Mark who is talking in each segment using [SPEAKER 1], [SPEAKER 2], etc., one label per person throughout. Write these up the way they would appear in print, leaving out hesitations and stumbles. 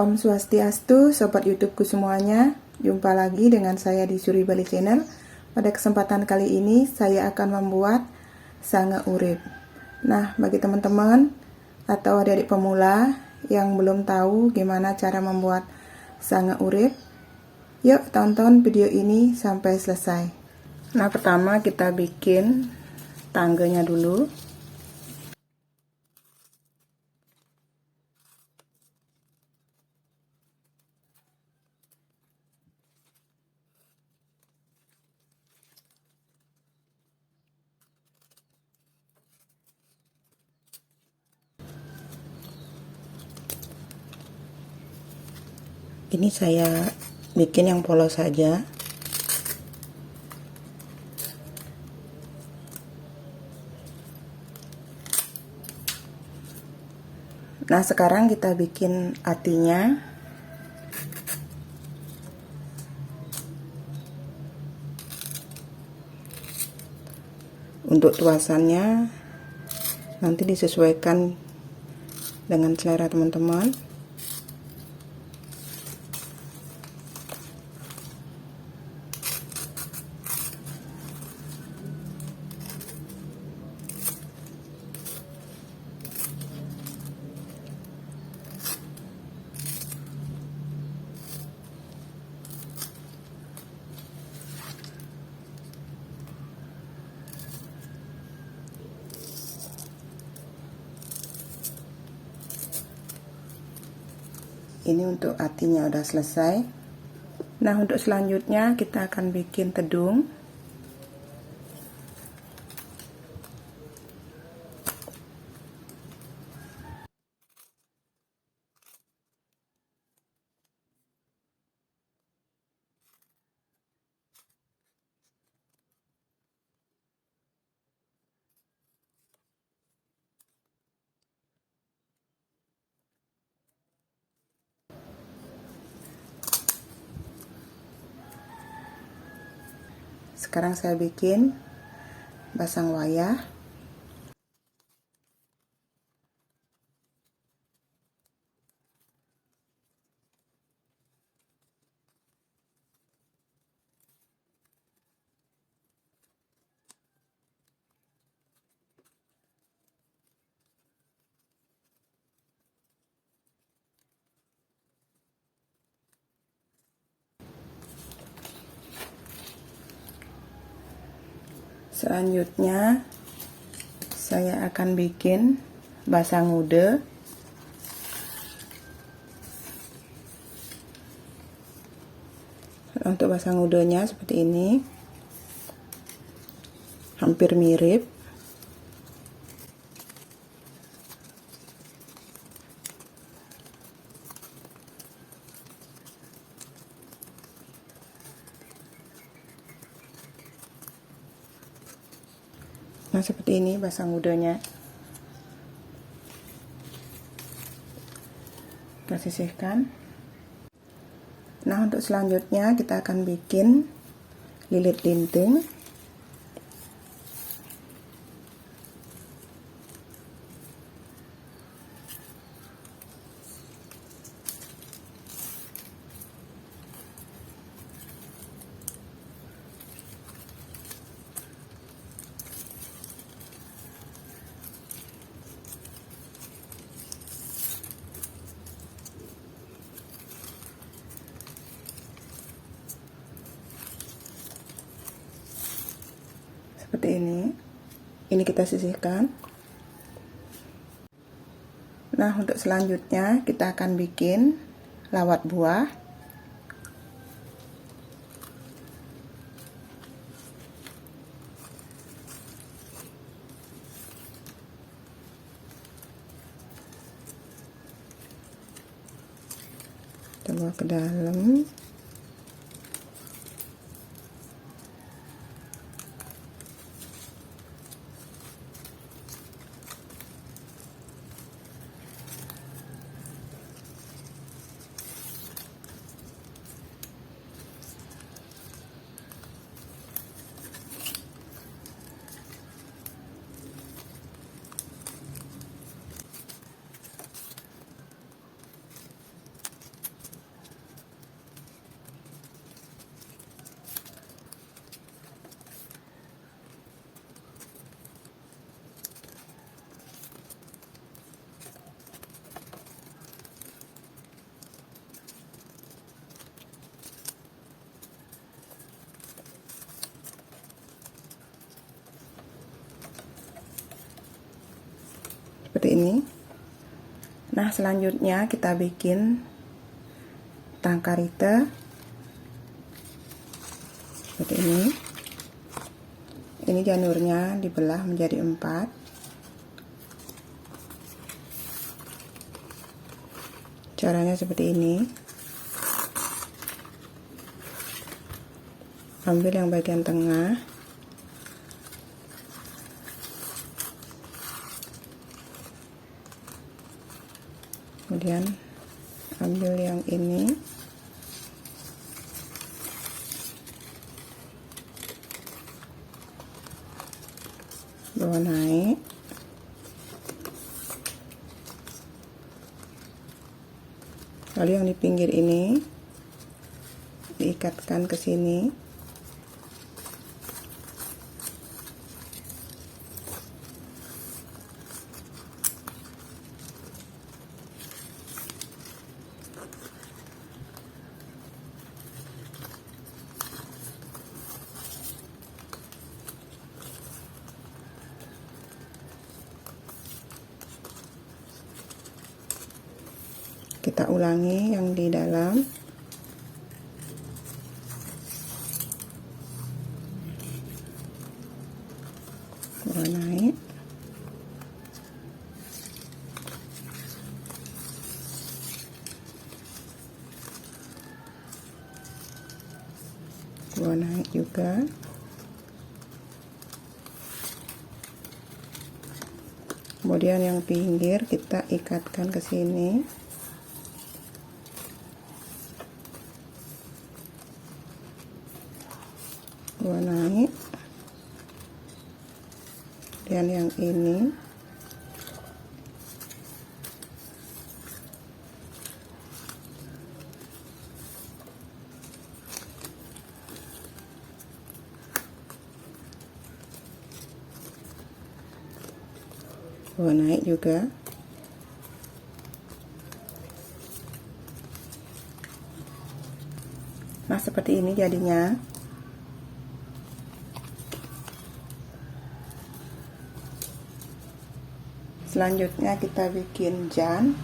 [SPEAKER 1] Om Swastiastu, Sobat YouTubeku semuanya. Jumpa lagi dengan saya di Suri Bali Channel. Pada kesempatan kali ini saya akan membuat sange urip. Nah, bagi teman-teman atau adik-adik pemula yang belum tahu gimana cara membuat sange urip, yuk tonton video ini sampai selesai. Nah, pertama kita bikin tangganya dulu. Ini saya bikin yang polos saja. Nah, sekarang kita bikin artinya. Untuk tuasannya nanti disesuaikan dengan selera teman-teman. Ini untuk artinya udah selesai. Nah, untuk selanjutnya kita akan bikin tedung. Sekarang saya bikin basang wayah. Selanjutnya saya akan bikin basangude. Untuk basangudenya seperti ini, hampir mirip. Nah, seperti ini basangudenya. Kita sisihkan. Nah, untuk selanjutnya kita akan bikin lilit linting. Seperti ini kita sisihkan. Nah, untuk selanjutnya kita akan bikin lawat buah. Kita bawa ke dalam. seperti ini. Nah, selanjutnya kita bikin tang karite seperti ini. Ini janurnya dibelah menjadi 4. Caranya seperti ini. Ambil yang bagian tengah, kemudian ambil yang ini, bawa naik, lalu yang di pinggir ini diikatkan ke sini. Kita ulangi yang di dalam. Bawa naik. Bawa naik juga. Kemudian yang pinggir kita ikatkan ke sini. Bawa naik. Dan yang ini bawa naik juga. Nah, seperti ini jadinya. Selanjutnya kita bikin jan.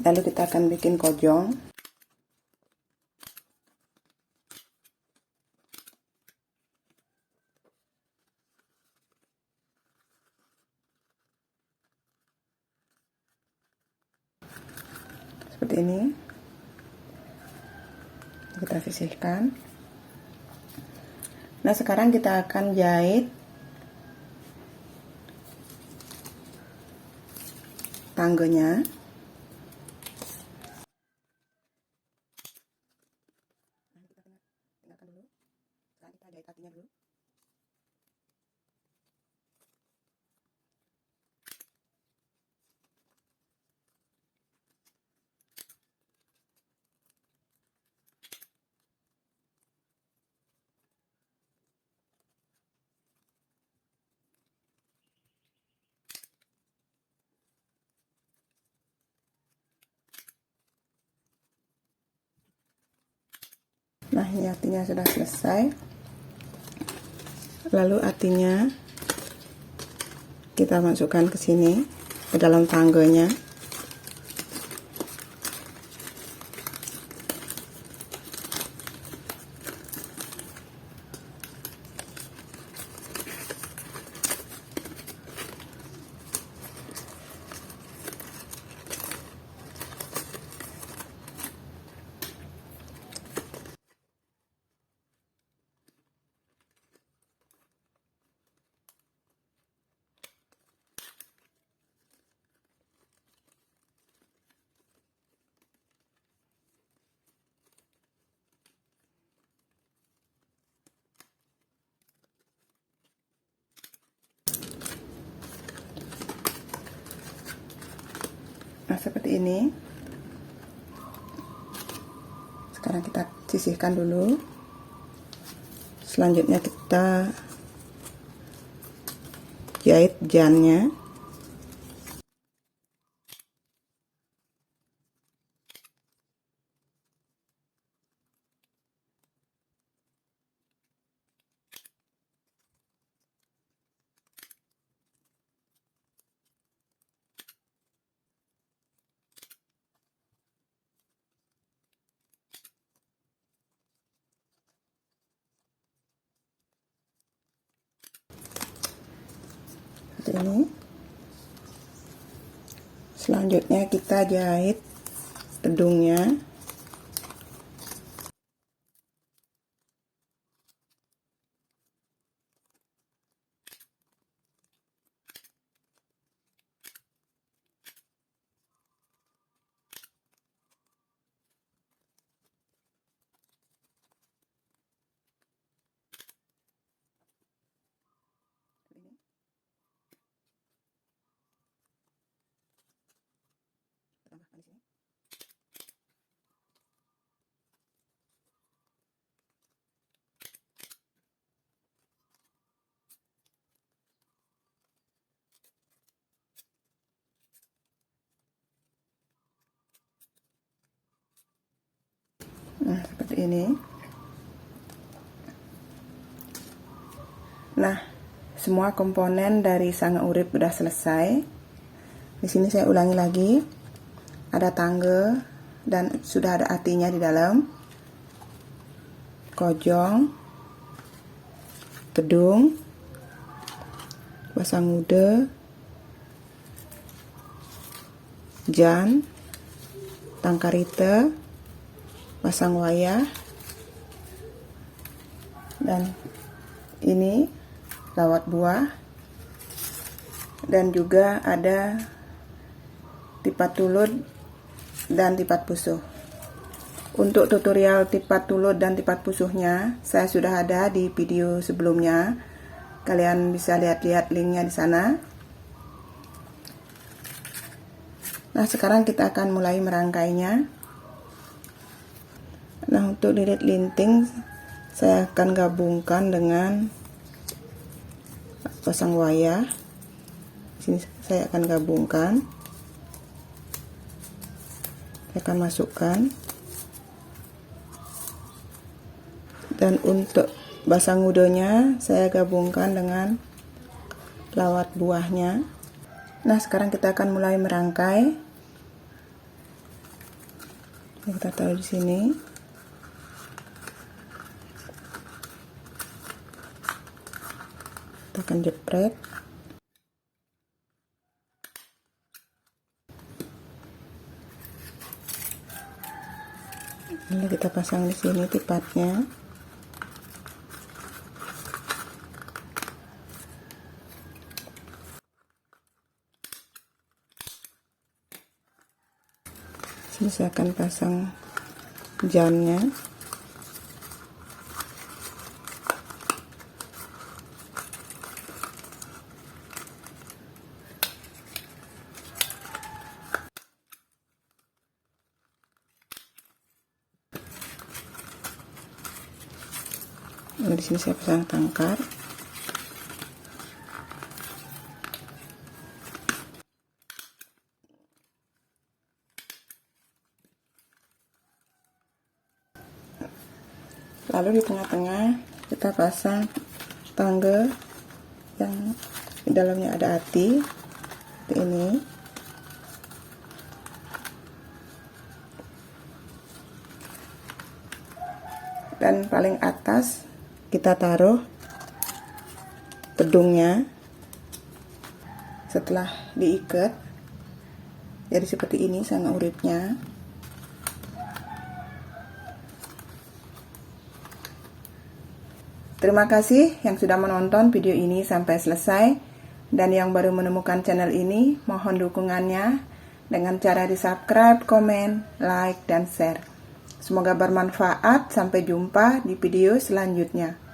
[SPEAKER 1] Lalu kita akan bikin kojong. Seperti ini. Kita sisihkan. Nah, sekarang kita akan jahit tangganya. Tinggalkan dulu. Sekarang kita jahit kakinya dulu. Nah, ini artinya sudah selesai. Lalu artinya kita masukkan ke sini, ke dalam tangganya. Nah, seperti ini. Sekarang kita sisihkan dulu. Selanjutnya kita jahit jannya. Seperti ini. Selanjutnya kita jahit tedungnya. Tambahkan di sini. Nah, seperti ini. Nah, semua komponen dari sange urip sudah selesai. Di sini saya ulangi lagi. Ada tangge dan sudah ada atinya di dalam. Kojong, tedung, basangude, jan, tangkarite, pasang wayah, dan ini lawat buah, dan juga ada tipat tulud dan tipat pusuh. Untuk tutorial tipat tulud dan tipat pusuhnya saya sudah ada di video sebelumnya. Kalian bisa lihat-lihat linknya di sana. Nah, sekarang kita akan mulai merangkainya. Nah, untuk lilit linting saya akan gabungkan dengan pasang wayah. Di sini saya akan gabungkan. Saya akan masukkan. Dan untuk basangudenya saya gabungkan dengan lawat buahnya. Nah, sekarang kita akan mulai merangkai. Kita taruh di sini. Kita akan jepret. Lalu kita pasang di sini tipatnya. Sini saya akan pasang jannya. Lalu di sini saya pasang tangkar. Lalu di tengah-tengah kita pasang tangga yang di dalamnya ada ati seperti ini. Dan paling atas kita taruh tedungnya. Setelah diikat, jadi seperti ini sange uripnya. Terima kasih yang sudah menonton video ini sampai selesai, dan yang baru menemukan channel ini, mohon dukungannya dengan cara di subscribe, komen, like, dan share. Semoga bermanfaat. Sampai jumpa di video selanjutnya.